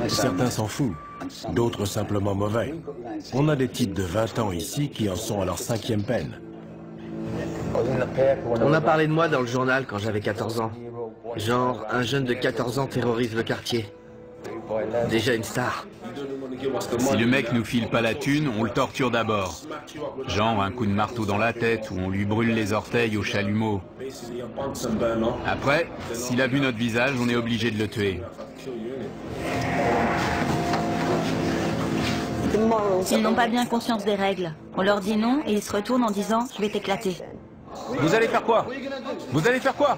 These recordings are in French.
Certains s'en foutent, d'autres simplement mauvais. On a des types de 20 ans ici qui en sont à leur 5e peine. On a parlé de moi dans le journal quand j'avais 14 ans. Genre, un jeune de 14 ans terrorise le quartier. Déjà une star. Si le mec nous file pas la thune, on le torture d'abord. Genre un coup de marteau dans la tête ou on lui brûle les orteils au chalumeau. Après, s'il a vu notre visage, on est obligé de le tuer. Ils n'ont pas bien conscience des règles. On leur dit non et ils se retournent en disant « je vais t'éclater ». Vous allez faire quoi? Vous allez faire quoi?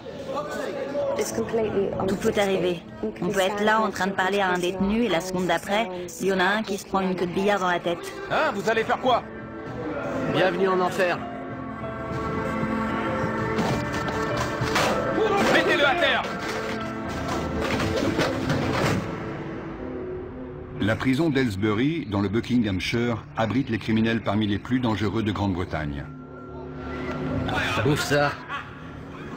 Tout peut arriver. On peut être là en train de parler à un détenu et la seconde d'après, il y en a un qui se prend une queue de billard dans la tête. Hein? Vous allez faire quoi? Bienvenue en enfer. Mettez-le à terre! La prison d'Aylesbury, dans le Buckinghamshire, abrite les criminels parmi les plus dangereux de Grande-Bretagne. Ouf ça.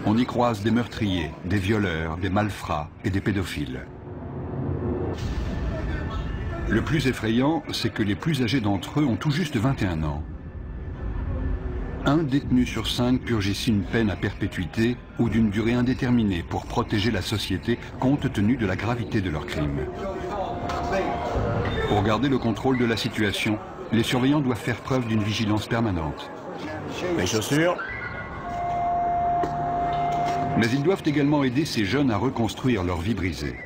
On y croise des meurtriers, des violeurs, des malfrats et des pédophiles. Le plus effrayant, c'est que les plus âgés d'entre eux ont tout juste 21 ans. Un détenu sur 5 purge ici une peine à perpétuité ou d'une durée indéterminée pour protéger la société compte tenu de la gravité de leurs crimes. Pour garder le contrôle de la situation, les surveillants doivent faire preuve d'une vigilance permanente. Mes chaussures? Mais ils doivent également aider ces jeunes à reconstruire leur vie brisée.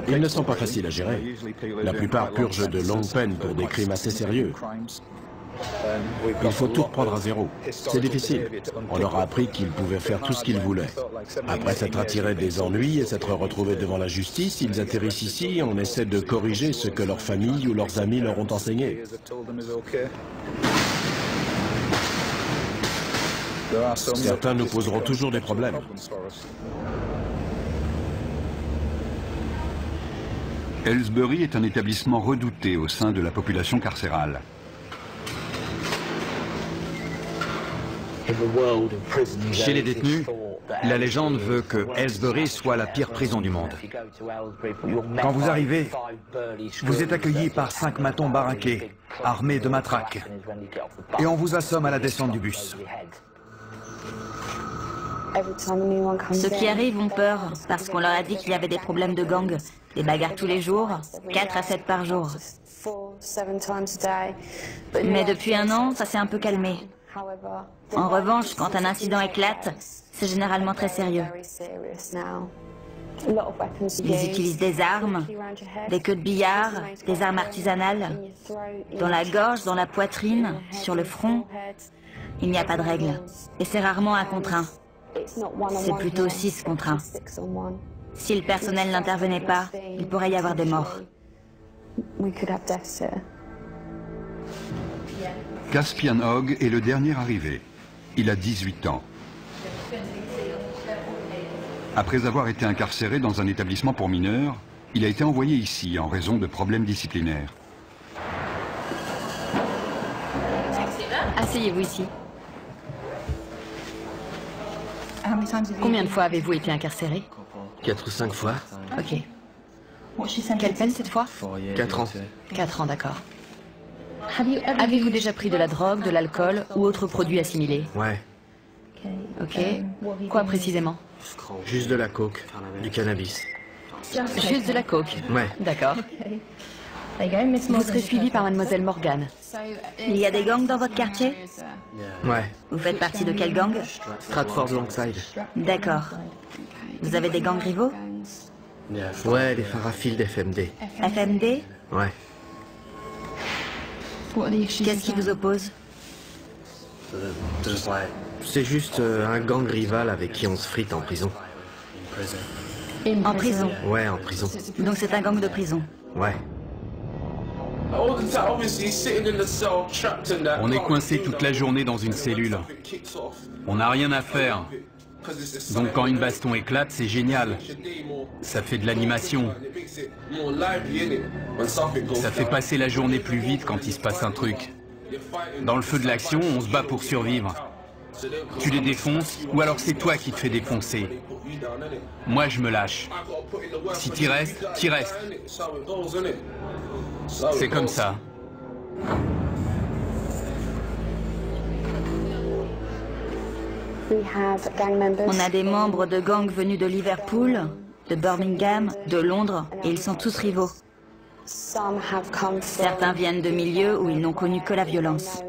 Ils ne sont pas faciles à gérer. La plupart purgent de longues peines pour des crimes assez sérieux. Il faut tout reprendre à zéro. C'est difficile. On leur a appris qu'ils pouvaient faire tout ce qu'ils voulaient. Après s'être attirés des ennuis et s'être retrouvés devant la justice, ils atterrissent ici et on essaie de corriger ce que leur famille ou leurs amis leur ont enseigné. Certains nous poseront toujours des problèmes. Aylesbury est un établissement redouté au sein de la population carcérale. Chez les détenus, la légende veut que Aylesbury soit la pire prison du monde. Quand vous arrivez, vous êtes accueilli par 5 matons baraqués, armés de matraques, et on vous assomme à la descente du bus. Ceux qui arrivent ont peur parce qu'on leur a dit qu'il y avait des problèmes de gang, des bagarres tous les jours, 4 à 7 par jour. Mais depuis un an, ça s'est un peu calmé. En revanche, quand un incident éclate, c'est généralement très sérieux. Ils utilisent des armes, des queues de billard, des armes artisanales, dans la gorge, dans la poitrine, sur le front. Il n'y a pas de règle. Et c'est rarement 1 contre 1. C'est plutôt 6 contre 1. Si le personnel n'intervenait pas, il pourrait y avoir des morts. Caspian Hogg est le dernier arrivé. Il a 18 ans. Après avoir été incarcéré dans un établissement pour mineurs, il a été envoyé ici en raison de problèmes disciplinaires. Asseyez-vous ici. Combien de fois avez-vous été incarcéré? 4 ou 5 fois. Ok. Quelle peine cette fois? 4 ans. 4 ans, d'accord. Avez-vous déjà pris de la drogue, de l'alcool ou autre produit assimilé? Ouais. Ok. Quoi précisément? Juste de la coke, du cannabis. Juste de la coke? Ouais. D'accord. Vous serez suivi par mademoiselle Morgan. Il y a des gangs dans votre quartier? Ouais. Vous faites partie de quel gang? Stratford Longside. D'accord. Vous avez des gangs rivaux? Ouais, les Fairfield FMD. FMD? Ouais. Qu'est-ce qui vous oppose? C'est juste un gang rival avec qui on se frite en prison. En prison? Ouais, en prison. Donc c'est un gang de prison? Ouais. On est coincé toute la journée dans une cellule. On n'a rien à faire. Donc quand une baston éclate, c'est génial. Ça fait de l'animation. Ça fait passer la journée plus vite quand il se passe un truc. Dans le feu de l'action, on se bat pour survivre. Tu les défonces, ou alors c'est toi qui te fais défoncer. Moi, je me lâche. Si t'y restes, t'y restes. C'est comme ça. On a des membres de gangs venus de Liverpool, de Birmingham, de Londres, et ils sont tous rivaux. Certains viennent de milieux où ils n'ont connu que la violence.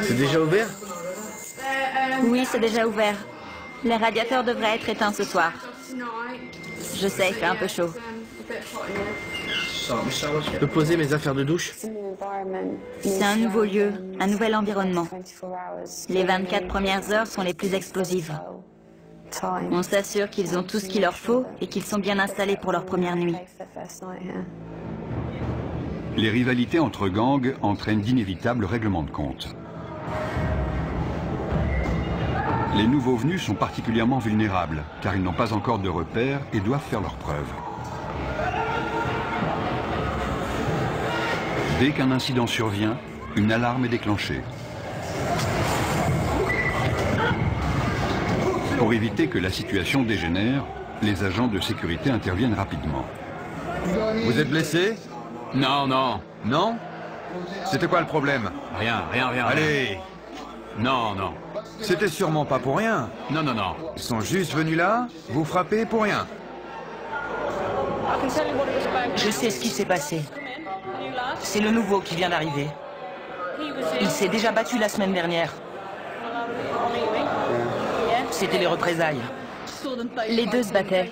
C'est déjà ouvert? Oui, c'est déjà ouvert. Les radiateurs devraient être éteints ce soir. Je sais, il fait un peu chaud. Je peux poser mes affaires de douche? C'est un nouveau lieu, un nouvel environnement. Les 24 premières heures sont les plus explosives. On s'assure qu'ils ont tout ce qu'il leur faut et qu'ils sont bien installés pour leur première nuit. Les rivalités entre gangs entraînent d'inévitables règlements de compte. Les nouveaux venus sont particulièrement vulnérables, car ils n'ont pas encore de repères et doivent faire leurs preuves. Dès qu'un incident survient, une alarme est déclenchée. Pour éviter que la situation dégénère, les agents de sécurité interviennent rapidement. Vous êtes blessé? Non, non. Non? C'était quoi le problème? Rien. Allez! Non, non. C'était sûrement pas pour rien. Non. Ils sont juste venus là, vous frapper pour rien. Je sais ce qui s'est passé. C'est le nouveau qui vient d'arriver. Il s'est déjà battu la semaine dernière. C'était les représailles. Les deux se battaient.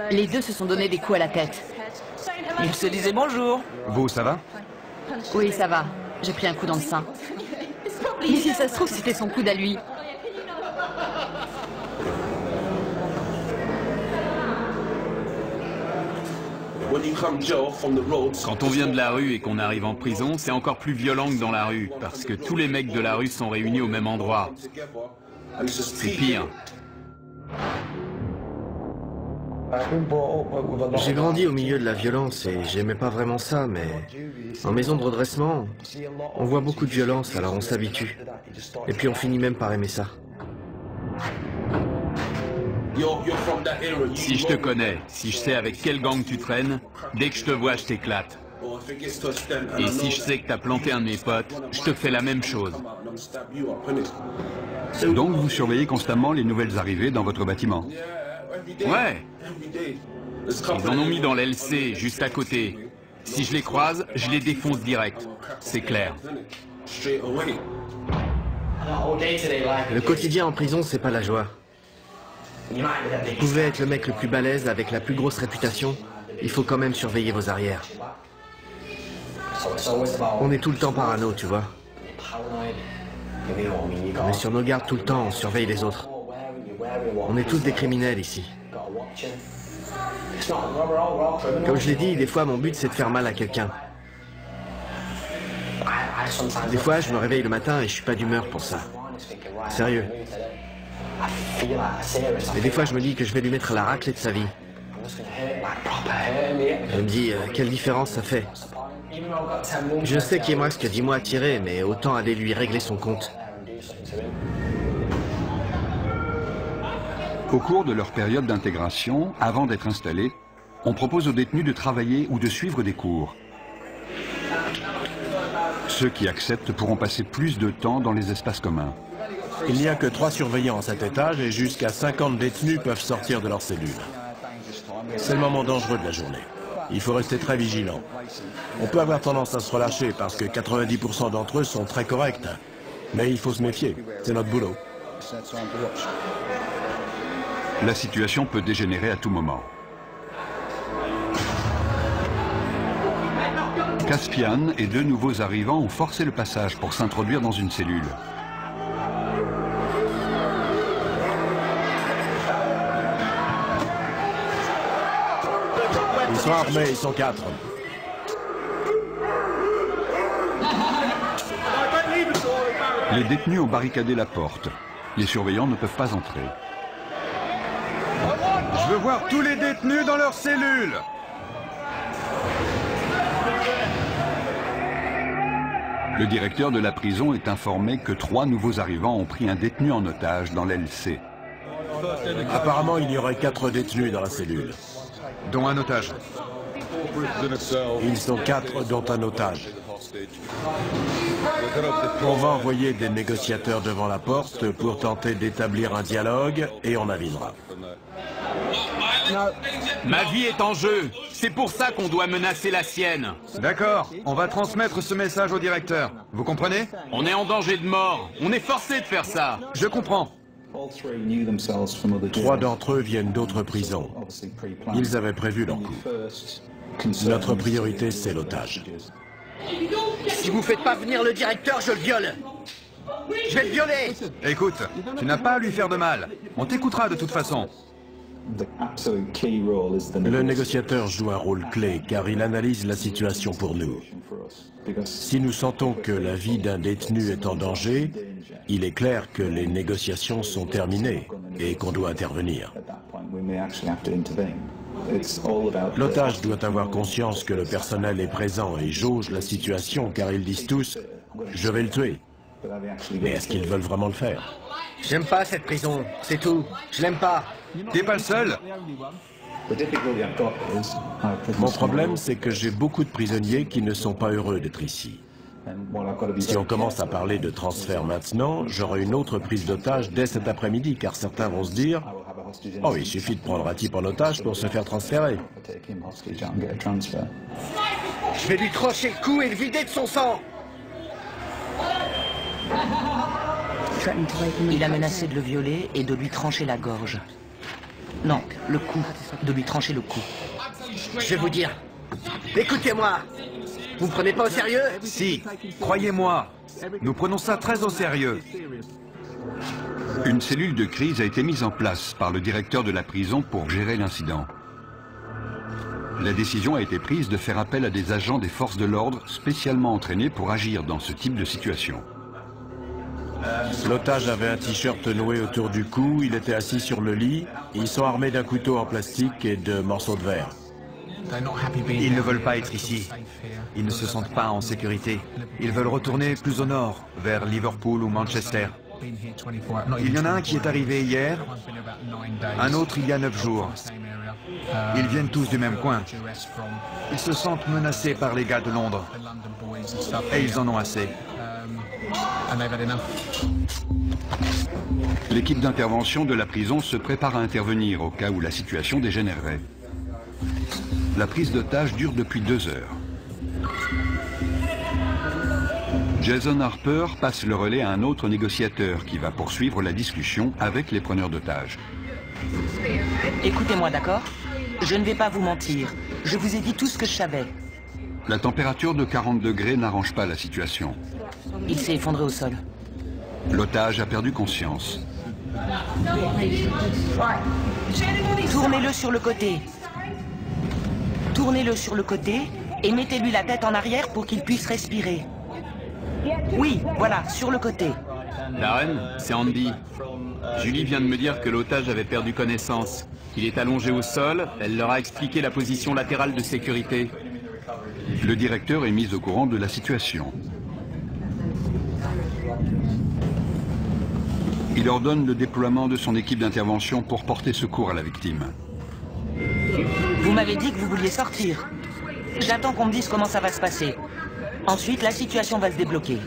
Les deux se sont donné des coups à la tête. Ils se disaient bonjour. Vous, ça va? Oui, ça va. J'ai pris un coup dans le sein. Et si ça se trouve, c'était son coude à lui. Quand on vient de la rue et qu'on arrive en prison, c'est encore plus violent que dans la rue, parce que tous les mecs de la rue sont réunis au même endroit. C'est pire. J'ai grandi au milieu de la violence et j'aimais pas vraiment ça, mais en maison de redressement, on voit beaucoup de violence, alors on s'habitue. Et puis on finit même par aimer ça. Si je te connais, si je sais avec quel gang tu traînes, dès que je te vois, je t'éclate. Et si je sais que t'as planté un de mes potes, je te fais la même chose. Donc vous surveillez constamment les nouvelles arrivées dans votre bâtiment? Ouais. Ils en ont mis dans l'LC, juste à côté. Si je les croise, je les défonce direct. C'est clair. Le quotidien en prison, c'est pas la joie. Vous pouvez être le mec le plus balèze avec la plus grosse réputation, il faut quand même surveiller vos arrières. On est tout le temps parano, tu vois. On est sur nos gardes tout le temps, on surveille les autres. On est tous des criminels ici. Comme je l'ai dit, des fois mon but c'est de faire mal à quelqu'un. Des fois je me réveille le matin et je suis pas d'humeur pour ça. Sérieux. Et des fois je me dis que je vais lui mettre la raclée de sa vie. Je me dis, quelle différence ça fait. Je sais qu'il me reste que 10 mois à tirer, mais autant aller lui régler son compte. Au cours de leur période d'intégration, avant d'être installés, on propose aux détenus de travailler ou de suivre des cours. Ceux qui acceptent pourront passer plus de temps dans les espaces communs. Il n'y a que 3 surveillants à cet étage et jusqu'à 50 détenus peuvent sortir de leur cellule. C'est le moment dangereux de la journée. Il faut rester très vigilant. On peut avoir tendance à se relâcher parce que 90% d'entre eux sont très corrects. Mais il faut se méfier, c'est notre boulot. La situation peut dégénérer à tout moment. Caspian et 2 nouveaux arrivants ont forcé le passage pour s'introduire dans une cellule. Ils sont armés, ils sont 4. Les détenus ont barricadé la porte. Les surveillants ne peuvent pas entrer. Je veux voir tous les détenus dans leurs cellules. Le directeur de la prison est informé que 3 nouveaux arrivants ont pris un détenu en otage dans l'aile C. Apparemment, il y aurait 4 détenus dans la cellule. Dont un otage. Ils sont 4, dont un otage. On va envoyer des négociateurs devant la porte pour tenter d'établir un dialogue et on avisera. Ma vie est en jeu. C'est pour ça qu'on doit menacer la sienne. D'accord, on va transmettre ce message au directeur. Vous comprenez? On est en danger de mort. On est forcé de faire ça. Je comprends. 3 d'entre eux viennent d'autres prisons. Ils avaient prévu leur coup. Notre priorité, c'est l'otage. Si vous faites pas venir le directeur, je le viole. Je vais le violer. Écoute, tu n'as pas à lui faire de mal. On t'écoutera de toute façon. Le négociateur joue un rôle clé car il analyse la situation pour nous. Si nous sentons que la vie d'un détenu est en danger, il est clair que les négociations sont terminées et qu'on doit intervenir. L'otage doit avoir conscience que le personnel est présent et jauge la situation car ils disent tous « je vais le tuer ». Mais est-ce qu'ils veulent vraiment le faire? J'aime pas cette prison, c'est tout. Je l'aime pas. T'es pas le seul? Mon problème, c'est que j'ai beaucoup de prisonniers qui ne sont pas heureux d'être ici. Si on commence à parler de transfert maintenant, j'aurai une autre prise d'otage dès cet après-midi, car certains vont se dire « Oh, il suffit de prendre un type en otage pour se faire transférer. » Je vais lui trancher le cou et le vider de son sang. Il a menacé de le violer et de lui trancher la gorge. Non, le cou. De lui trancher le cou. Je vais vous dire. Écoutez-moi. Vous me prenez pas au sérieux? Si, croyez-moi. Nous prenons ça très au sérieux. Une cellule de crise a été mise en place par le directeur de la prison pour gérer l'incident. La décision a été prise de faire appel à des agents des forces de l'ordre spécialement entraînés pour agir dans ce type de situation. L'otage avait un t-shirt noué autour du cou, il était assis sur le lit, ils sont armés d'un couteau en plastique et de morceaux de verre. Ils ne veulent pas être ici. Ils ne se sentent pas en sécurité. Ils veulent retourner plus au nord, vers Liverpool ou Manchester. Il y en a un qui est arrivé hier, un autre il y a 9 jours. Ils viennent tous du même coin. Ils se sentent menacés par les gars de Londres. Et ils en ont assez. L'équipe d'intervention de la prison se prépare à intervenir au cas où la situation dégénérerait. La prise d'otage dure depuis 2 heures. Jason Harper passe le relais à un autre négociateur qui va poursuivre la discussion avec les preneurs d'otages. Écoutez-moi, d'accord? Je ne vais pas vous mentir. Je vous ai dit tout ce que je savais. La température de 40 degrés n'arrange pas la situation. Il s'est effondré au sol. L'otage a perdu conscience. Tournez-le sur le côté. Tournez-le sur le côté et mettez-lui la tête en arrière pour qu'il puisse respirer. Oui, voilà, sur le côté. Darren, c'est Andy. Julie vient de me dire que l'otage avait perdu connaissance. Il est allongé au sol, elle leur a expliqué la position latérale de sécurité. Le directeur est mis au courant de la situation. Il ordonne le déploiement de son équipe d'intervention pour porter secours à la victime. Vous m'avez dit que vous vouliez sortir. J'attends qu'on me dise comment ça va se passer. Ensuite, la situation va se débloquer.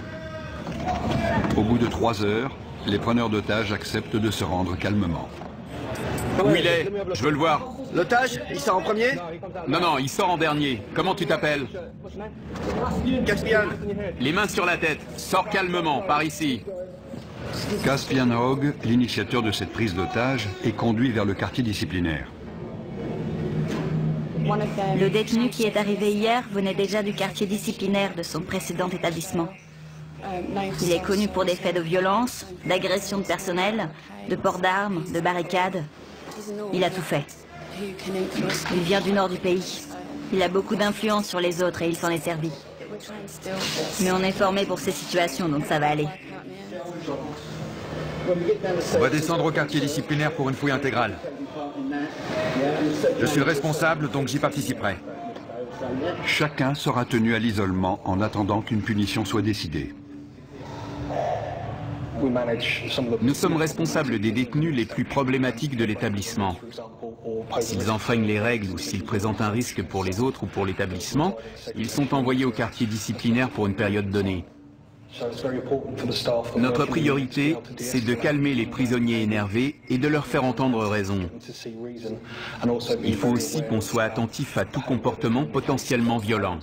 Au bout de 3 heures, les preneurs d'otages acceptent de se rendre calmement. Où il est? Je veux le voir. L'otage, il sort en premier? Non, non, il sort en dernier. Comment tu t'appelles? Caspian. Les mains sur la tête. Sors calmement, par ici. Caspian Hogg, l'initiateur de cette prise d'otage, est conduit vers le quartier disciplinaire. Le détenu qui est arrivé hier venait déjà du quartier disciplinaire de son précédent établissement. Il est connu pour des faits de violence, d'agression de personnel, de port d'armes, de barricades. Il a tout fait. Il vient du nord du pays. Il a beaucoup d'influence sur les autres et il s'en est servi. Mais on est formé pour ces situations, donc ça va aller. On va descendre au quartier disciplinaire pour une fouille intégrale. Je suis le responsable, donc j'y participerai. Chacun sera tenu à l'isolement en attendant qu'une punition soit décidée. Nous sommes responsables des détenus les plus problématiques de l'établissement. S'ils enfreignent les règles ou s'ils présentent un risque pour les autres ou pour l'établissement, ils sont envoyés au quartier disciplinaire pour une période donnée. Notre priorité, c'est de calmer les prisonniers énervés et de leur faire entendre raison. Il faut aussi qu'on soit attentif à tout comportement potentiellement violent.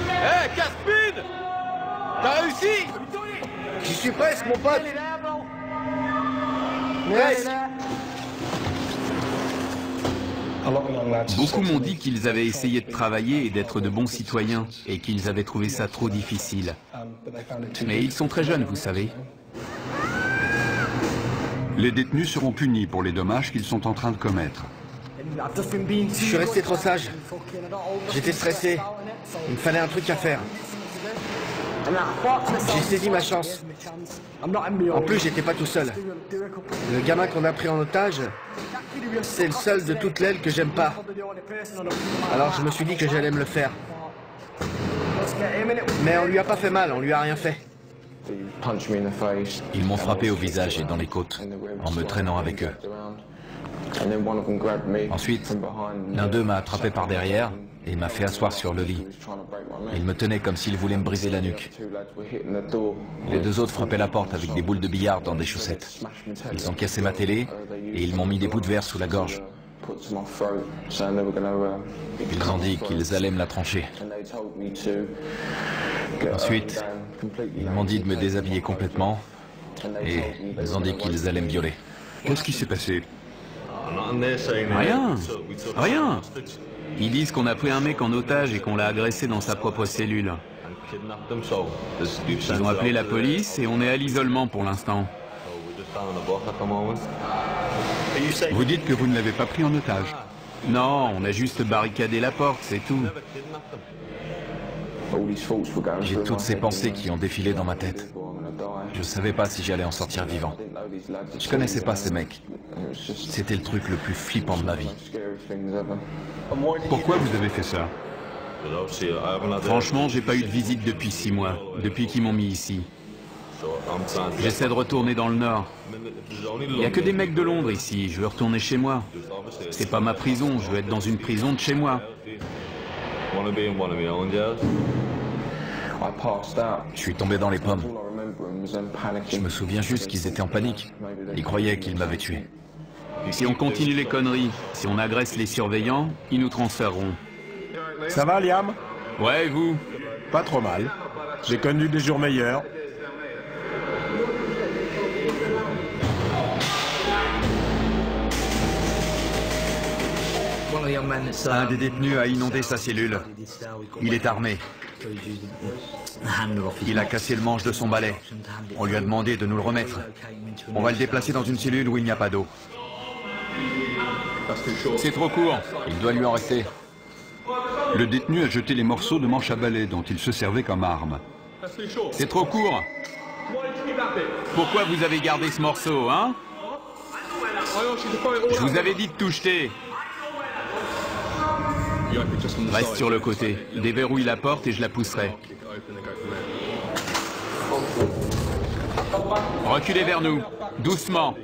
Hé, Caspin! T'as réussi? J'y suis presque, mon pote. Presque. Beaucoup m'ont dit qu'ils avaient essayé de travailler et d'être de bons citoyens, et qu'ils avaient trouvé ça trop difficile. Mais ils sont très jeunes, vous savez. Les détenus seront punis pour les dommages qu'ils sont en train de commettre. Je suis resté trop sage. J'étais stressé. Il me fallait un truc à faire. J'ai saisi ma chance. En plus, j'étais pas tout seul. Le gamin qu'on a pris en otage, c'est le seul de toute l'aile que j'aime pas. Alors je me suis dit que j'allais me le faire. Mais on lui a pas fait mal, on lui a rien fait. Ils m'ont frappé au visage et dans les côtes, en me traînant avec eux. Ensuite, l'un d'eux m'a attrapé par derrière et m'a fait asseoir sur le lit. Il me tenait comme s'il voulait me briser la nuque. Les deux autres frappaient la porte avec des boules de billard dans des chaussettes. Ils ont cassé ma télé et ils m'ont mis des bouts de verre sous la gorge. Ils ont dit qu'ils allaient me la trancher. Ensuite, ils m'ont dit de me déshabiller complètement et ils ont dit qu'ils allaient me violer. Qu'est-ce qui s'est passé? Rien. Rien. Ils disent qu'on a pris un mec en otage et qu'on l'a agressé dans sa propre cellule. Ils ont appelé la police et on est à l'isolement pour l'instant. Vous dites que vous ne l'avez pas pris en otage? Non, on a juste barricadé la porte, c'est tout. J'ai toutes ces pensées qui ont défilé dans ma tête. Je ne savais pas si j'allais en sortir vivant. Je connaissais pas ces mecs. C'était le truc le plus flippant de ma vie. Pourquoi vous avez fait ça? Franchement, j'ai pas eu de visite depuis 6 mois, depuis qu'ils m'ont mis ici. J'essaie de retourner dans le Nord. Il n'y a que des mecs de Londres ici, je veux retourner chez moi. C'est pas ma prison, je veux être dans une prison de chez moi. Je suis tombé dans les pommes. Je me souviens juste qu'ils étaient en panique. Ils croyaient qu'ils m'avaient tué. Si on continue les conneries, si on agresse les surveillants, ils nous transféreront. Ça va, Liam? Ouais, et vous? Pas trop mal. J'ai connu des jours meilleurs. Un des détenus a inondé sa cellule. Il est armé. Il a cassé le manche de son balai. On lui a demandé de nous le remettre. On va le déplacer dans une cellule où il n'y a pas d'eau. C'est trop court. Il doit lui en rester. Le détenu a jeté les morceaux de manche à balai dont il se servait comme arme. C'est trop court. Pourquoi vous avez gardé ce morceau, hein? Je vous avais dit de tout jeter. Reste sur le côté. Déverrouille la porte et je la pousserai. Reculez vers nous. Doucement.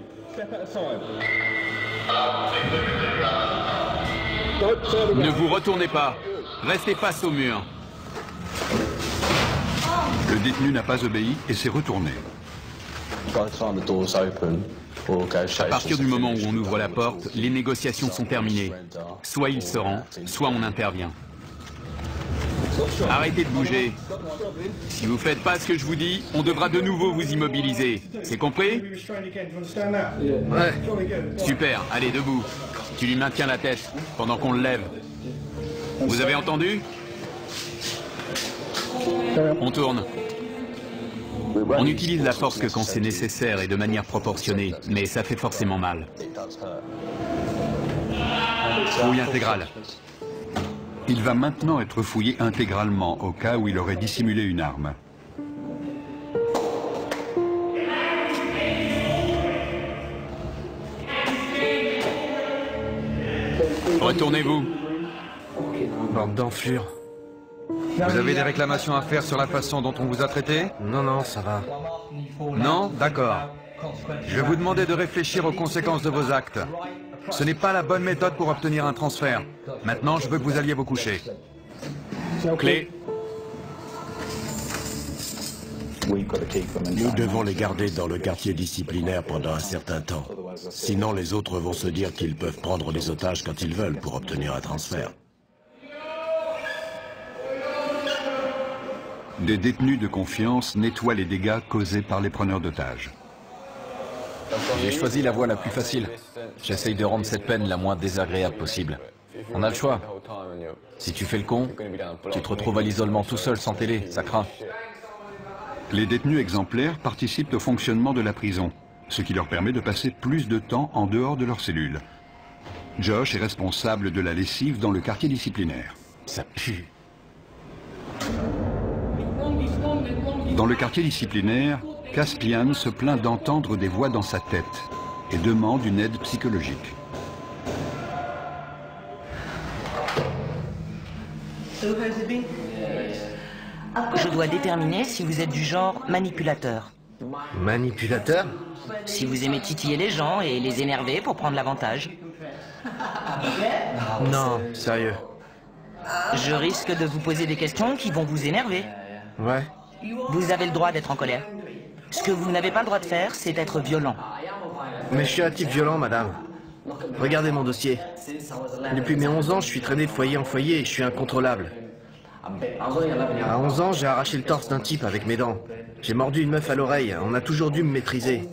Ne vous retournez pas. Restez face au mur. Le détenu n'a pas obéi et s'est retourné. À partir du moment où on ouvre la porte, les négociations sont terminées. Soit il se rend, soit on intervient. Arrêtez de bouger. Si vous faites pas ce que je vous dis, on devra de nouveau vous immobiliser. C'est compris? Ouais. Super, allez, debout. Tu lui maintiens la tête pendant qu'on le lève. Vous avez entendu? On tourne. On utilise la force que quand c'est nécessaire et de manière proportionnée, mais ça fait forcément mal. Fouille intégrale. Il va maintenant être fouillé intégralement au cas où il aurait dissimulé une arme. Retournez-vous. Bande d'enflure. Vous avez des réclamations à faire sur la façon dont on vous a traité? Non, non, ça va. Non? D'accord. Je vais vous demander de réfléchir aux conséquences de vos actes. Ce n'est pas la bonne méthode pour obtenir un transfert. Maintenant, je veux que vous alliez vous coucher. Clé. Nous devons les garder dans le quartier disciplinaire pendant un certain temps. Sinon, les autres vont se dire qu'ils peuvent prendre les otages quand ils veulent pour obtenir un transfert. Des détenus de confiance nettoient les dégâts causés par les preneurs d'otages. J'ai choisi la voie la plus facile. J'essaye de rendre cette peine la moins désagréable possible. On a le choix. Si tu fais le con, tu te retrouves à l'isolement tout seul sans télé, ça craint. Les détenus exemplaires participent au fonctionnement de la prison, ce qui leur permet de passer plus de temps en dehors de leur cellule. Josh est responsable de la lessive dans le quartier disciplinaire. Ça pue. Dans le quartier disciplinaire, Caspian se plaint d'entendre des voix dans sa tête et demande une aide psychologique. Je dois déterminer si vous êtes du genre manipulateur. Manipulateur? Si vous aimez titiller les gens et les énerver pour prendre l'avantage. Non, sérieux. Je risque de vous poser des questions qui vont vous énerver. Ouais. Vous avez le droit d'être en colère. Ce que vous n'avez pas le droit de faire, c'est être violent. Mais je suis un type violent, madame. Regardez mon dossier. Depuis mes 11 ans, je suis traîné de foyer en foyer et je suis incontrôlable. À 11 ans, j'ai arraché le torse d'un type avec mes dents. J'ai mordu une meuf à l'oreille. On a toujours dû me maîtriser.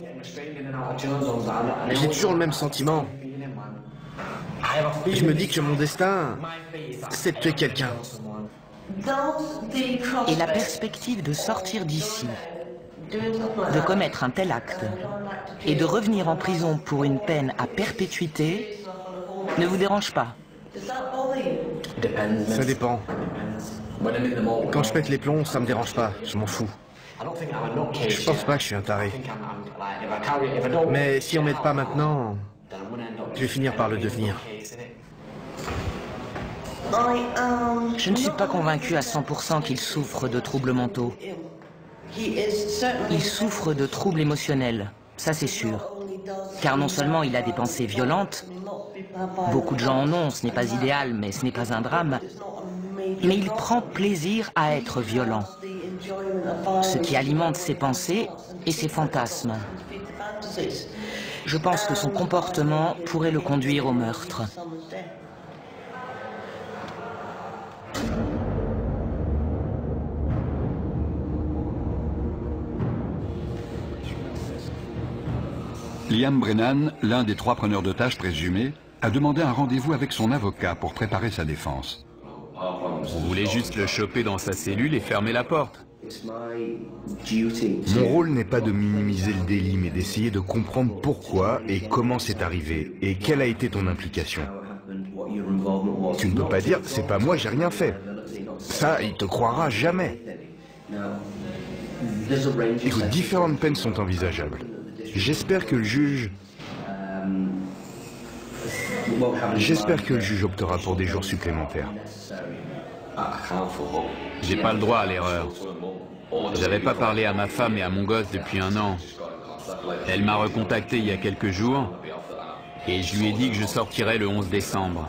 J'ai toujours le même sentiment. Et je me dis que mon destin, c'est de tuer quelqu'un. Et la perspective de sortir d'ici, de commettre un tel acte et de revenir en prison pour une peine à perpétuité ne vous dérange pas? Ça dépend. Quand je pète les plombs, ça me dérange pas, je m'en fous. Je pense pas que je suis un taré. Mais si on m'aide pas maintenant, je vais finir par le devenir. Je ne suis pas convaincu à 100% qu'il souffre de troubles mentaux. Il souffre de troubles émotionnels, ça c'est sûr. Car non seulement il a des pensées violentes, beaucoup de gens en ont, ce n'est pas idéal, mais ce n'est pas un drame, mais il prend plaisir à être violent, ce qui alimente ses pensées et ses fantasmes. Je pense que son comportement pourrait le conduire au meurtre. Liam Brennan, l'un des 3 preneurs d'otages présumés, a demandé un rendez-vous avec son avocat pour préparer sa défense. On voulait juste le choper dans sa cellule et fermer la porte. Mon rôle n'est pas de minimiser le délit, mais d'essayer de comprendre pourquoi et comment c'est arrivé, et quelle a été ton implication. Tu ne peux pas dire, c'est pas moi, j'ai rien fait. Ça, il te croira jamais. Écoute, différentes peines sont envisageables. J'espère que le juge optera pour des jours supplémentaires. J'ai pas le droit à l'erreur. J'avais pas parlé à ma femme et à mon gosse depuis 1 an. Elle m'a recontacté il y a quelques jours et je lui ai dit que je sortirais le 11 décembre.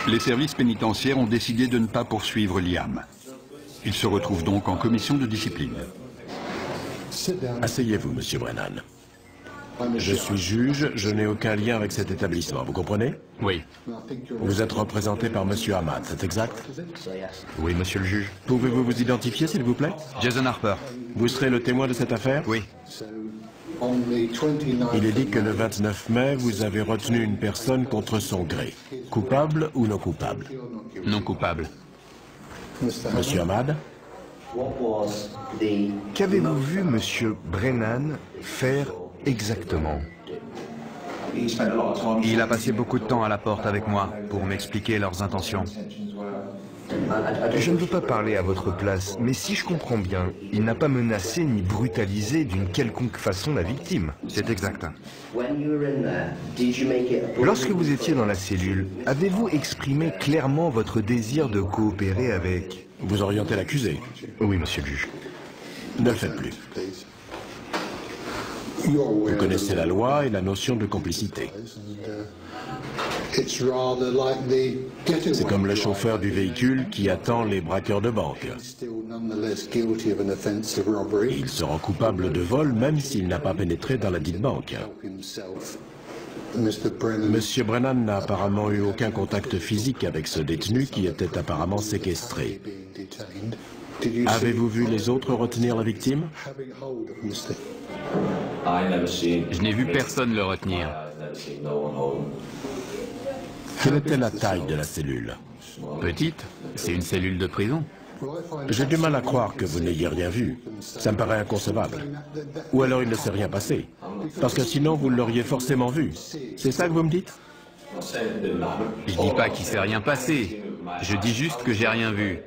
Les services pénitentiaires ont décidé de ne pas poursuivre Liam. Il se retrouve donc en commission de discipline. Asseyez-vous, monsieur Brennan. Je suis juge, je n'ai aucun lien avec cet établissement, vous comprenez? Oui. Vous êtes représenté par monsieur Ahmad, c'est exact? Oui, monsieur le juge. Pouvez-vous vous identifier, s'il vous plaît? Jason Harper. Vous serez le témoin de cette affaire? Oui. Il est dit que le 29 mai, vous avez retenu une personne contre son gré. Coupable ou non coupable? Non coupable. Monsieur Ahmad? Qu'avez-vous vu monsieur Brennan faire exactement? Il a passé beaucoup de temps à la porte avec moi pour m'expliquer leurs intentions. Je ne veux pas parler à votre place, mais si je comprends bien, il n'a pas menacé ni brutalisé d'une quelconque façon la victime. C'est exact. Lorsque vous étiez dans la cellule, avez-vous exprimé clairement votre désir de coopérer avec... Vous orientez l'accusé? Oui, monsieur le juge. Ne le faites plus. Vous connaissez la loi et la notion de complicité. C'est comme le chauffeur du véhicule qui attend les braqueurs de banque. Il se rend coupable de vol même s'il n'a pas pénétré dans la dite banque. Monsieur Brennan n'a apparemment eu aucun contact physique avec ce détenu qui était apparemment séquestré. Avez-vous vu les autres retenir la victime? Je n'ai vu personne le retenir. Quelle était la taille de la cellule? Petite, c'est une cellule de prison. J'ai du mal à croire que vous n'ayez rien vu. Ça me paraît inconcevable. Ou alors il ne s'est rien passé. Parce que sinon vous l'auriez forcément vu. C'est ça que vous me dites? Je dis pas qu'il s'est rien passé. Je dis juste que j'ai rien vu.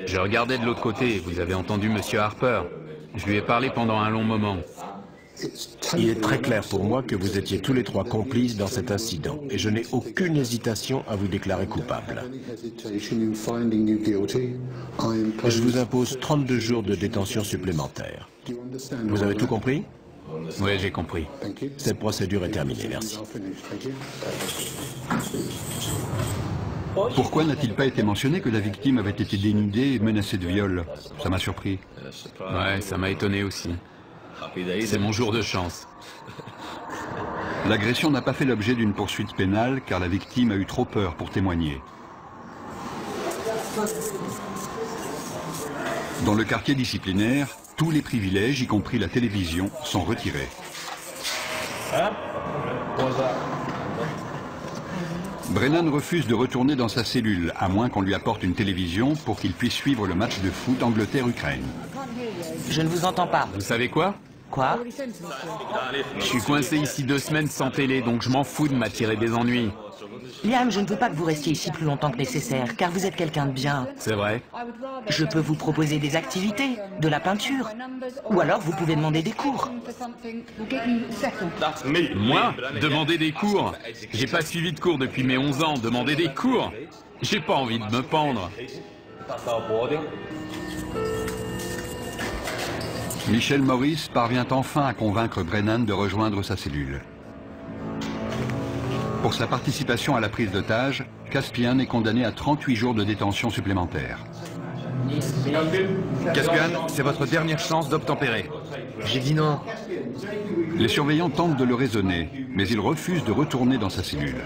Je regardais de l'autre côté. Vous avez entendu Monsieur Harper. Je lui ai parlé pendant un long moment. Il est très clair pour moi que vous étiez tous les trois complices dans cet incident et je n'ai aucune hésitation à vous déclarer coupable. Je vous impose 32 jours de détention supplémentaire. Vous avez tout compris? Oui, j'ai compris. Cette procédure est terminée, merci. Pourquoi n'a-t-il pas été mentionné que la victime avait été dénudée et menacée de viol? Ça m'a surpris. Ouais, ça m'a étonné aussi. C'est mon jour de chance. L'agression n'a pas fait l'objet d'une poursuite pénale car la victime a eu trop peur pour témoigner. Dans le quartier disciplinaire, tous les privilèges, y compris la télévision, sont retirés. Brennan refuse de retourner dans sa cellule, à moins qu'on lui apporte une télévision pour qu'il puisse suivre le match de foot Angleterre-Ukraine. Je ne vous entends pas. Vous savez quoi? Quoi? Je suis coincé ici 2 semaines sans télé, donc je m'en fous de m'attirer des ennuis. Liam, je ne veux pas que vous restiez ici plus longtemps que nécessaire, car vous êtes quelqu'un de bien. C'est vrai. Je peux vous proposer des activités, de la peinture, ou alors vous pouvez demander des cours. Moi? Demander des cours? J'ai pas suivi de cours depuis mes 11 ans, demander des cours? J'ai pas envie de me pendre. Michel Morris parvient enfin à convaincre Brennan de rejoindre sa cellule. Pour sa participation à la prise d'otage, Caspian est condamné à 38 jours de détention supplémentaire. Caspian, c'est votre dernière chance d'obtempérer. J'ai dit non. Les surveillants tentent de le raisonner, mais il refuse de retourner dans sa cellule.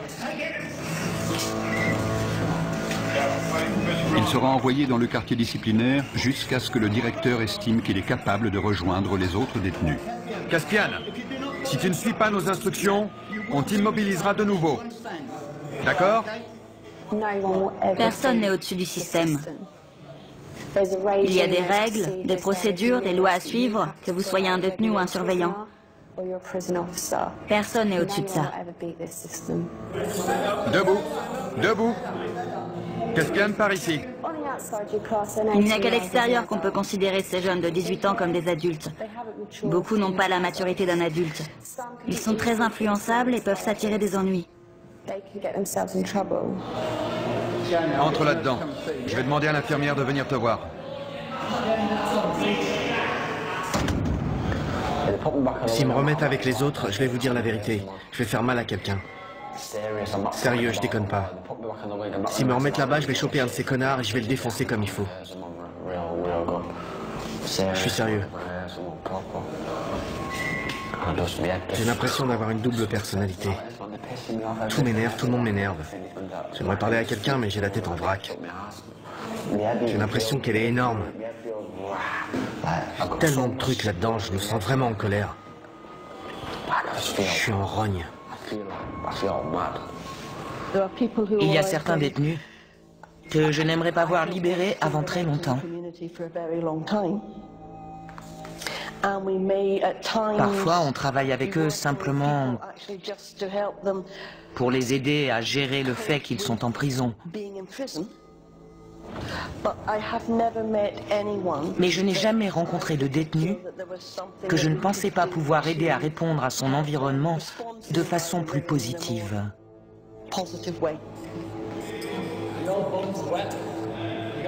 Il sera envoyé dans le quartier disciplinaire jusqu'à ce que le directeur estime qu'il est capable de rejoindre les autres détenus. Caspian, si tu ne suis pas nos instructions, on t'immobilisera de nouveau. D'accord? Personne n'est au-dessus du système. Il y a des règles, des procédures, des lois à suivre, que vous soyez un détenu ou un surveillant. Personne n'est au-dessus de ça. Debout. Debout. Caspian, par ici. Il n'y a qu'à l'extérieur qu'on peut considérer ces jeunes de 18 ans comme des adultes. Beaucoup n'ont pas la maturité d'un adulte. Ils sont très influençables et peuvent s'attirer des ennuis. Entre là-dedans. Je vais demander à l'infirmière de venir te voir. S'ils me remettent avec les autres, je vais vous dire la vérité. Je vais faire mal à quelqu'un. Sérieux, je déconne pas. S'ils me remettent là-bas, je vais choper un de ces connards et je vais le défoncer comme il faut. Je suis sérieux. J'ai l'impression d'avoir une double personnalité. Tout m'énerve, tout le monde m'énerve. J'aimerais parler à quelqu'un, mais j'ai la tête en vrac. J'ai l'impression qu'elle est énorme. Tellement de trucs là-dedans, je me sens vraiment en colère. Je suis en rogne. Il y a certains détenus que je n'aimerais pas voir libérés avant très longtemps. Parfois, on travaille avec eux simplement pour les aider à gérer le fait qu'ils sont en prison. Mais je n'ai jamais rencontré de détenu que je ne pensais pas pouvoir aider à répondre à son environnement de façon plus positive.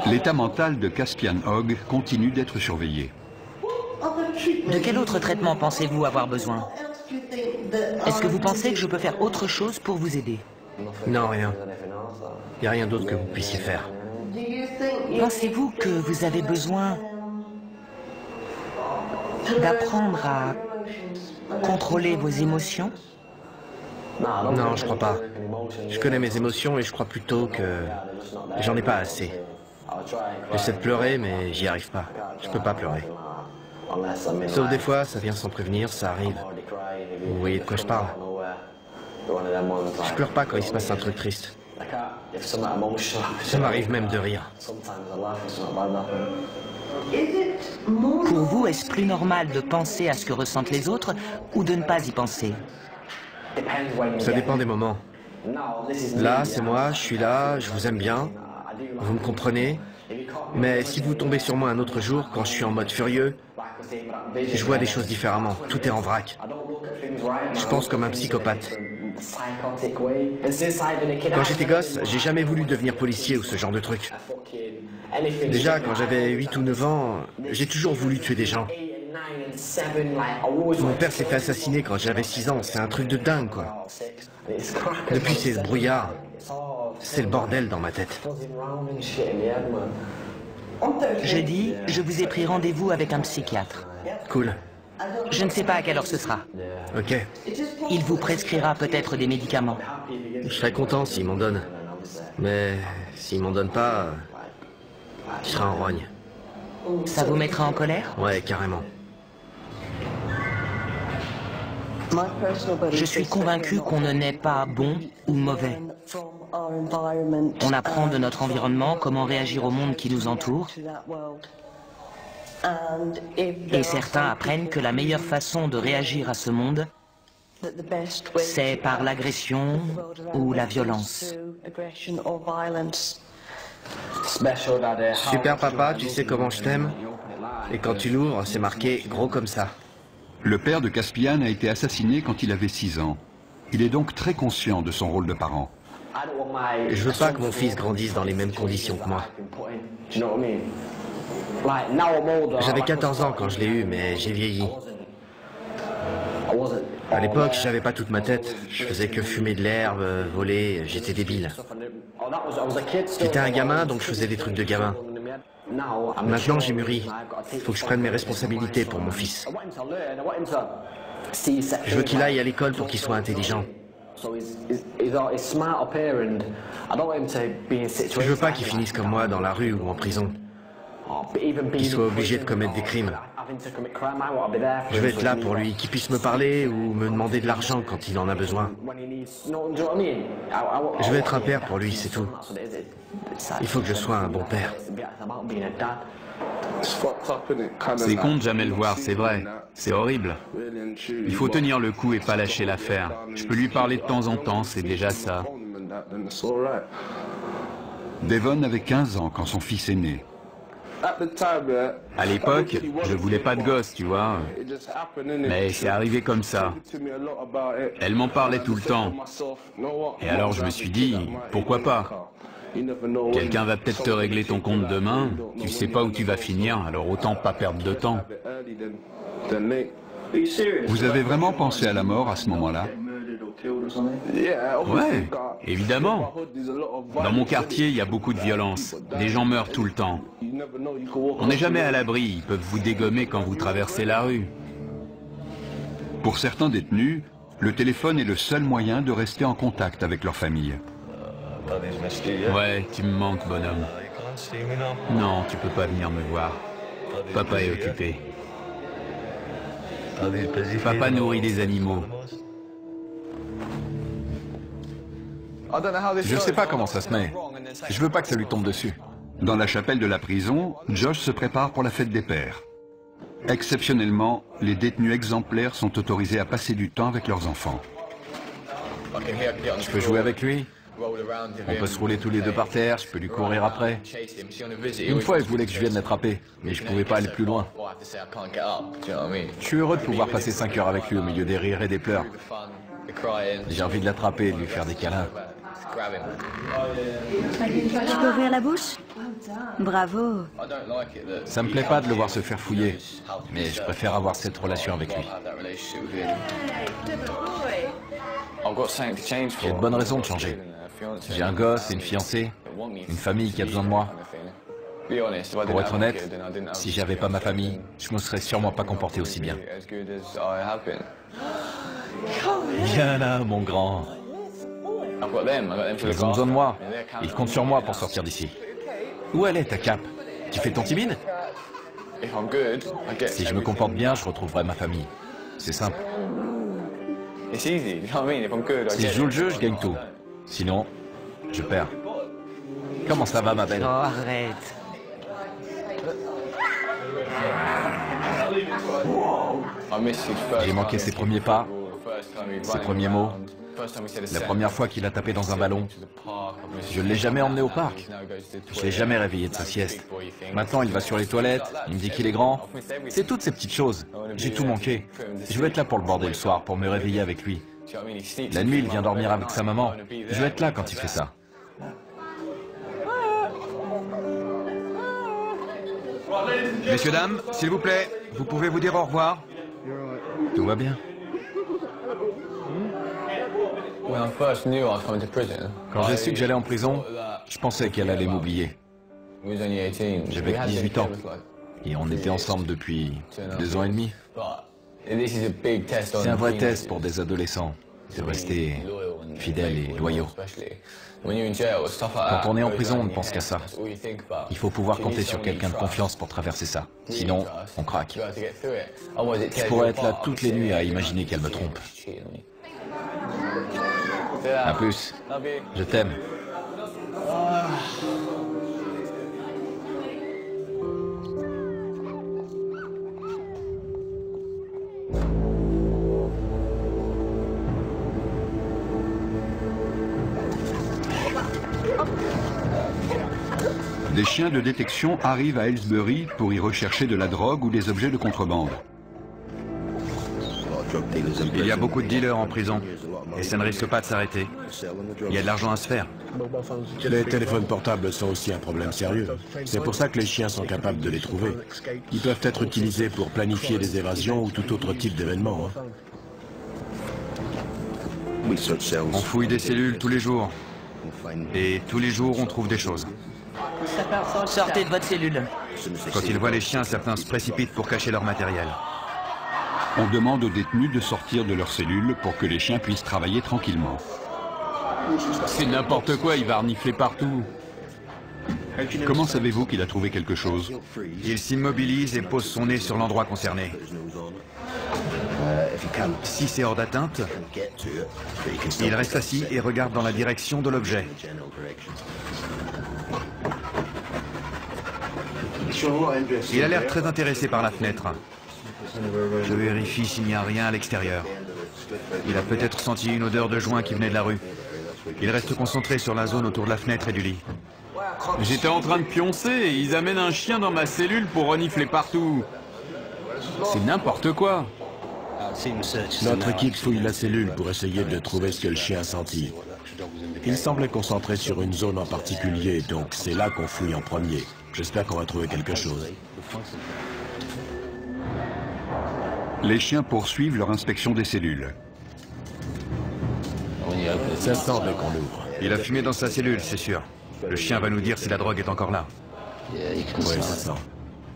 L'état mental de Caspian Hogg continue d'être surveillé. De quel autre traitement pensez-vous avoir besoin? Est-ce que vous pensez que je peux faire autre chose pour vous aider? Non, rien. Il n'y a rien d'autre que vous puissiez faire. Pensez-vous que vous avez besoin d'apprendre à contrôler vos émotions? Non, je crois pas. Je connais mes émotions et je crois plutôt que j'en ai pas assez. J'essaie de pleurer, mais j'y arrive pas. Je peux pas pleurer. Sauf des fois, ça vient sans prévenir, ça arrive. Vous voyez de quoi je parle? Je pleure pas quand il se passe un truc triste. Ça m'arrive même de rire. Pour vous, est-ce plus normal de penser à ce que ressentent les autres ou de ne pas y penser? Ça dépend des moments. Là, c'est moi, je suis là, je vous aime bien. Vous me comprenez? Mais si vous tombez sur moi un autre jour, quand je suis en mode furieux, je vois des choses différemment. Tout est en vrac. Je pense comme un psychopathe. Quand j'étais gosse, j'ai jamais voulu devenir policier ou ce genre de truc. Déjà, quand j'avais 8 ou 9 ans, j'ai toujours voulu tuer des gens. Mon père s'est fait assassiner quand j'avais 6 ans. C'est un truc de dingue, quoi. Depuis, c'est ce brouillard. C'est le bordel dans ma tête. Jeudi, je vous ai pris rendez-vous avec un psychiatre. Cool. Je ne sais pas à quelle heure ce sera. Ok. Il vous prescrira peut-être des médicaments. Je serais content s'il m'en donne. Mais s'il m'en donne pas, je serai en rogne. Ça vous mettra en colère? Ouais, carrément. Je suis convaincu qu'on ne naît pas bon ou mauvais. On apprend de notre environnement comment réagir au monde qui nous entoure. Et certains apprennent que la meilleure façon de réagir à ce monde, c'est par l'agression ou la violence. Super papa, tu sais comment je t'aime? Et quand tu l'ouvres, c'est marqué gros comme ça. Le père de Caspian a été assassiné quand il avait 6 ans. Il est donc très conscient de son rôle de parent. Je veux pas que mon fils grandisse dans les mêmes conditions que moi. J'avais 14 ans quand je l'ai eu, mais j'ai vieilli. À l'époque, j'avais pas toute ma tête. Je faisais que fumer de l'herbe, voler, j'étais débile. J'étais un gamin, donc je faisais des trucs de gamin. Maintenant, j'ai mûri. Il faut que je prenne mes responsabilités pour mon fils. Je veux qu'il aille à l'école pour qu'il soit intelligent. Je veux pas qu'il finisse comme moi dans la rue ou en prison. Qu'il soit obligé de commettre des crimes. Je vais être là pour lui, qu'il puisse me parler ou me demander de l'argent quand il en a besoin. Je vais être un père pour lui, c'est tout. Il faut que je sois un bon père. C'est con de jamais le voir, c'est vrai. C'est horrible. Il faut tenir le coup et pas lâcher l'affaire. Je peux lui parler de temps en temps, c'est déjà ça. Devon avait 15 ans quand son fils est né. À l'époque, je voulais pas de gosse, tu vois. Mais c'est arrivé comme ça. Elle m'en parlait tout le temps. Et alors je me suis dit, pourquoi pas? Quelqu'un va peut-être te régler ton compte demain. Tu sais pas où tu vas finir, alors autant pas perdre de temps. Vous avez vraiment pensé à la mort à ce moment-là? Ouais, évidemment. Dans mon quartier, il y a beaucoup de violence. Des gens meurent tout le temps. On n'est jamais à l'abri, ils peuvent vous dégommer quand vous traversez la rue. Pour certains détenus, le téléphone est le seul moyen de rester en contact avec leur famille. Ouais, tu me manques, bonhomme. Non, tu peux pas venir me voir. Papa est occupé. Papa nourrit des animaux. Je sais pas comment ça se met. Je veux pas que ça lui tombe dessus. Dans la chapelle de la prison, Josh se prépare pour la fête des pères. Exceptionnellement, les détenus exemplaires sont autorisés à passer du temps avec leurs enfants. Je peux jouer avec lui? On peut se rouler tous les deux par terre, je peux lui courir après. Une fois, il voulait que je vienne l'attraper, mais je pouvais pas aller plus loin. Je suis heureux de pouvoir passer 5 heures avec lui au milieu des rires et des pleurs. J'ai envie de l'attraper et de lui faire des câlins. Tu peux ouvrir la bouche? Bravo. Ça me plaît pas de le voir se faire fouiller, mais je préfère avoir cette relation avec lui. J'ai de bonnes raisons de changer. J'ai un gosse et une fiancée, une famille qui a besoin de moi. Pour être honnête, si j'avais pas ma famille, je me serais sûrement pas comporté aussi bien. Viens là, mon grand. Ils ont besoin de moi. Ils comptent sur moi pour sortir d'ici. Où elle est, ta cape? Tu fais ton timide? Si je me comporte bien, je retrouverai ma famille. C'est simple. Si je joue le jeu, je gagne tout. Sinon, je perds. Comment ça va, ma belle? Oh, arrête. J'ai manqué ses premiers pas, ses premiers mots. La première fois qu'il a tapé dans un ballon, je ne l'ai jamais emmené au parc. Je ne l'ai jamais réveillé de sa sieste. Maintenant, il va sur les toilettes, il me dit qu'il est grand. C'est toutes ces petites choses. J'ai tout manqué. Je veux être là pour le border le soir, pour me réveiller avec lui. La nuit, il vient dormir avec sa maman. Je veux être là quand il fait ça. Messieurs, dames, s'il vous plaît, vous pouvez vous dire au revoir? Tout va bien. Quand j'ai su que j'allais en prison, je pensais qu'elle allait m'oublier. J'avais 18 ans et on était ensemble depuis 2 ans et demi. C'est un vrai test pour des adolescents, de rester fidèles et loyaux. Quand on est en prison, on ne pense qu'à ça. Il faut pouvoir compter sur quelqu'un de confiance pour traverser ça. Sinon, on craque. Je pourrais être là toutes les nuits à imaginer qu'elle me trompe. À plus. Je t'aime. Des chiens de détection arrivent à Aylesbury pour y rechercher de la drogue ou des objets de contrebande. Il y a beaucoup de dealers en prison, et ça ne risque pas de s'arrêter. Il y a de l'argent à se faire. Les téléphones portables sont aussi un problème sérieux. C'est pour ça que les chiens sont capables de les trouver. Ils peuvent être utilisés pour planifier des évasions ou tout autre type d'événement. On fouille des cellules tous les jours. Et tous les jours, on trouve des choses. Sortez de votre cellule. Quand ils voient les chiens, certains se précipitent pour cacher leur matériel. On demande aux détenus de sortir de leur cellule pour que les chiens puissent travailler tranquillement. C'est n'importe quoi, il va renifler partout. Comment savez-vous qu'il a trouvé quelque chose? Il s'immobilise et pose son nez sur l'endroit concerné. Si c'est hors d'atteinte, il reste assis et regarde dans la direction de l'objet. Il a l'air très intéressé par la fenêtre. Je vérifie s'il n'y a rien à l'extérieur. Il a peut-être senti une odeur de joint qui venait de la rue. Il reste concentré sur la zone autour de la fenêtre et du lit. J'étais en train de pioncer et ils amènent un chien dans ma cellule pour renifler partout. C'est n'importe quoi. Notre équipe fouille la cellule pour essayer de trouver ce que le chien a senti. Il semblait concentré sur une zone en particulier, donc c'est là qu'on fouille en premier. J'espère qu'on va trouver quelque chose. Les chiens poursuivent leur inspection des cellules. Ça sent dès qu'on l'ouvre. Il a fumé dans sa cellule, c'est sûr. Le chien va nous dire si la drogue est encore là. Oui, ça sent.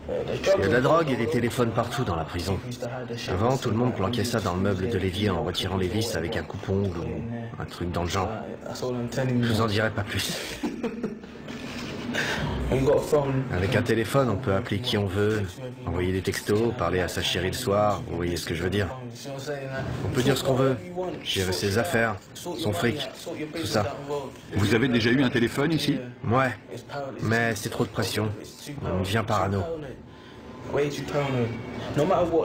Il y a de la drogue et des téléphones partout dans la prison. Avant, tout le monde planquait ça dans le meuble de l'évier en retirant les vis avec un coupe-ongle ou un truc dans le genre. Je vous en dirai pas plus. Avec un téléphone, on peut appeler qui on veut, envoyer des textos, parler à sa chérie le soir, vous voyez ce que je veux dire. On peut dire ce qu'on veut, gérer ses affaires, son fric, tout ça. Vous avez déjà eu un téléphone ici? Ouais, mais c'est trop de pression. On devient parano. Ils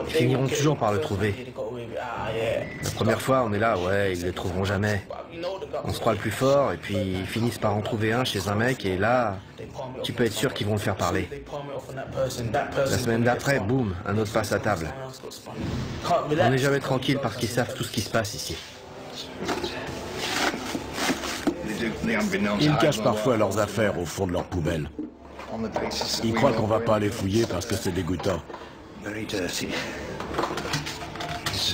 finiront toujours par le trouver. La première fois, on est là, ouais, ils le trouveront jamais. On se croit le plus fort et puis ils finissent par en trouver un chez un mec et là, tu peux être sûr qu'ils vont le faire parler. La semaine d'après, boum, un autre passe à table. On n'est jamais tranquille parce qu'ils savent tout ce qui se passe ici. Ils cachent parfois leurs affaires au fond de leur poubelle. Ils croient qu'on va pas les fouiller parce que c'est dégoûtant.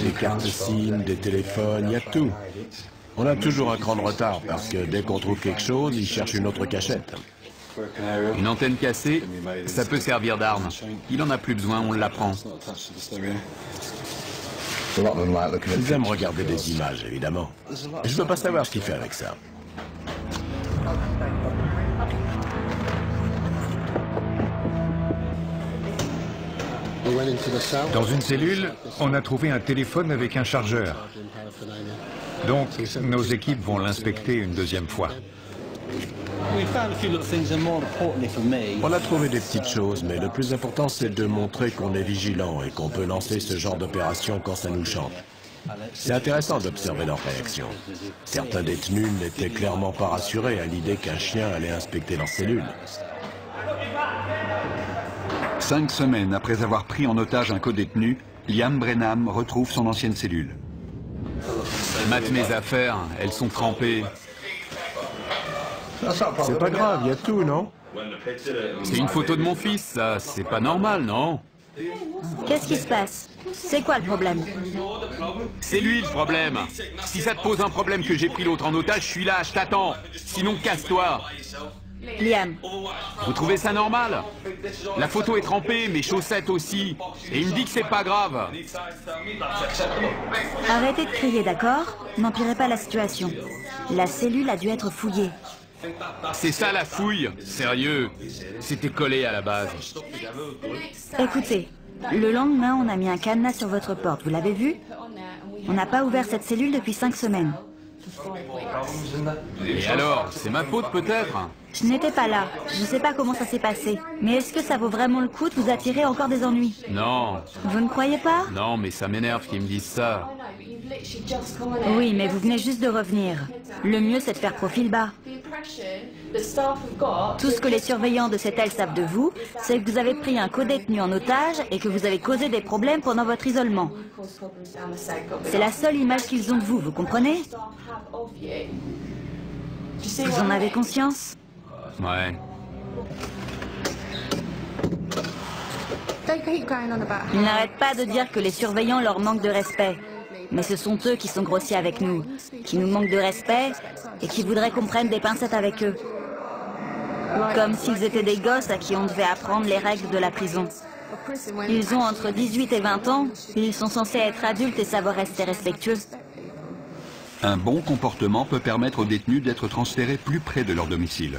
Des cartes SIM, des téléphones, il y a tout. On a toujours un cran de retard parce que dès qu'on trouve quelque chose, ils cherchent une autre cachette. Une antenne cassée, ça peut servir d'arme. Il en a plus besoin, on l'apprend. Ils aiment regarder des images, évidemment. Je veux pas savoir ce qu'il fait avec ça. Dans une cellule, on a trouvé un téléphone avec un chargeur. Donc, nos équipes vont l'inspecter une deuxième fois. On a trouvé des petites choses, mais le plus important, c'est de montrer qu'on est vigilant et qu'on peut lancer ce genre d'opération quand ça nous chante. C'est intéressant d'observer leurs réactions. Certains détenus n'étaient clairement pas rassurés à l'idée qu'un chien allait inspecter leur cellule. 5 semaines après avoir pris en otage un codétenu, Liam Brenham retrouve son ancienne cellule. Mate mes affaires, elles sont trempées. C'est pas grave, il y a tout, non? C'est une photo de mon fils, ça. C'est pas normal, non? Qu'est-ce qui se passe? C'est quoi le problème? C'est lui le problème. Si ça te pose un problème que j'ai pris l'autre en otage, je suis là, je t'attends. Sinon, casse-toi. Liam. Vous trouvez ça normal? La photo est trempée, mes chaussettes aussi. Et il me dit que c'est pas grave. Arrêtez de crier, d'accord? N'empirez pas la situation. La cellule a dû être fouillée. C'est ça la fouille, sérieux. C'était collé à la base. Écoutez, le lendemain, on a mis un cadenas sur votre porte, vous l'avez vu? On n'a pas ouvert cette cellule depuis 5 semaines. Et alors, c'est ma faute peut-être? Je n'étais pas là, je ne sais pas comment ça s'est passé. Mais est-ce que ça vaut vraiment le coup de vous attirer encore des ennuis? Non. Vous ne croyez pas? Non, mais ça m'énerve qu'ils me disent ça. Oui, mais vous venez juste de revenir. Le mieux, c'est de faire profil bas. Tout ce que les surveillants de cette aile savent de vous, c'est que vous avez pris un codétenu en otage et que vous avez causé des problèmes pendant votre isolement. C'est la seule image qu'ils ont de vous, vous comprenez? Vous en avez conscience? Ouais. Ils n'arrêtent pas de dire que les surveillants leur manquent de respect. Mais ce sont eux qui sont grossiers avec nous, qui nous manquent de respect et qui voudraient qu'on prenne des pincettes avec eux. Comme s'ils étaient des gosses à qui on devait apprendre les règles de la prison. Ils ont entre 18 et 20 ans, ils sont censés être adultes et savoir rester respectueux. Un bon comportement peut permettre aux détenus d'être transférés plus près de leur domicile.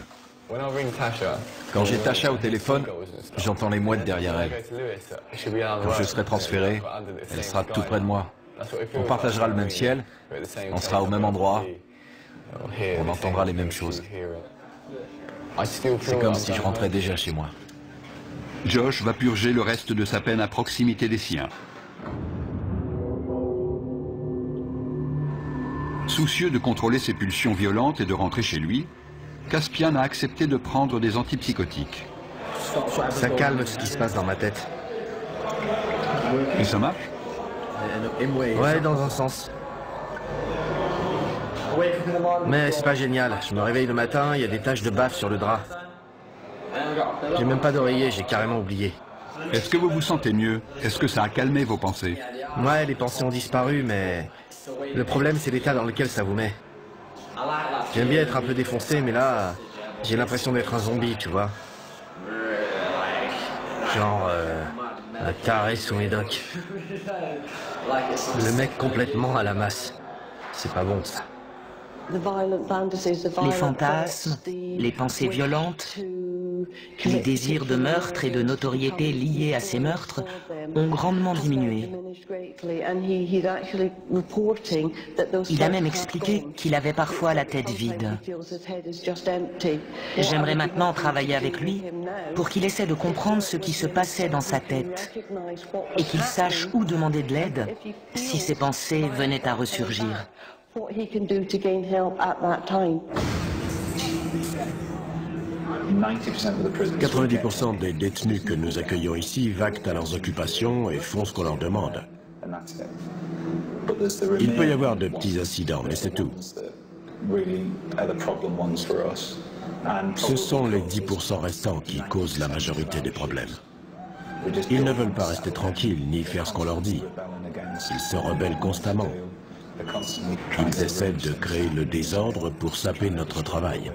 Quand j'ai Tasha au téléphone, j'entends les mouettes derrière elle. Quand je serai transféré, elle sera tout près de moi. On partagera le même ciel, on sera au même endroit, on entendra les mêmes choses. C'est comme si je rentrais déjà chez moi. Josh va purger le reste de sa peine à proximité des siens. Soucieux de contrôler ses pulsions violentes et de rentrer chez lui, Caspian a accepté de prendre des antipsychotiques. Ça calme ce qui se passe dans ma tête. Et ça marche? Ouais, dans un sens. Mais c'est pas génial. Je me réveille le matin, il y a des taches de baffe sur le drap. J'ai même pas d'oreiller, j'ai carrément oublié. Est-ce que vous vous sentez mieux? Est-ce que ça a calmé vos pensées? Ouais, les pensées ont disparu, mais le problème, c'est l'état dans lequel ça vous met. J'aime bien être un peu défoncé, mais là, j'ai l'impression d'être un zombie, tu vois. Genre, un taré sous médoc. Le mec complètement à la masse. C'est pas bon, ça. Les fantasmes, les pensées violentes, les désirs de meurtre et de notoriété liés à ces meurtres ont grandement diminué. Il a même expliqué qu'il avait parfois la tête vide. J'aimerais maintenant travailler avec lui pour qu'il essaie de comprendre ce qui se passait dans sa tête et qu'il sache où demander de l'aide si ses pensées venaient à ressurgir. 90% des détenus que nous accueillons ici vaquent à leurs occupations et font ce qu'on leur demande. Il peut y avoir de petits incidents, mais c'est tout. Ce sont les 10% restants qui causent la majorité des problèmes. Ils ne veulent pas rester tranquilles ni faire ce qu'on leur dit. Ils se rebellent constamment. Ils essaient de créer le désordre pour saper notre travail.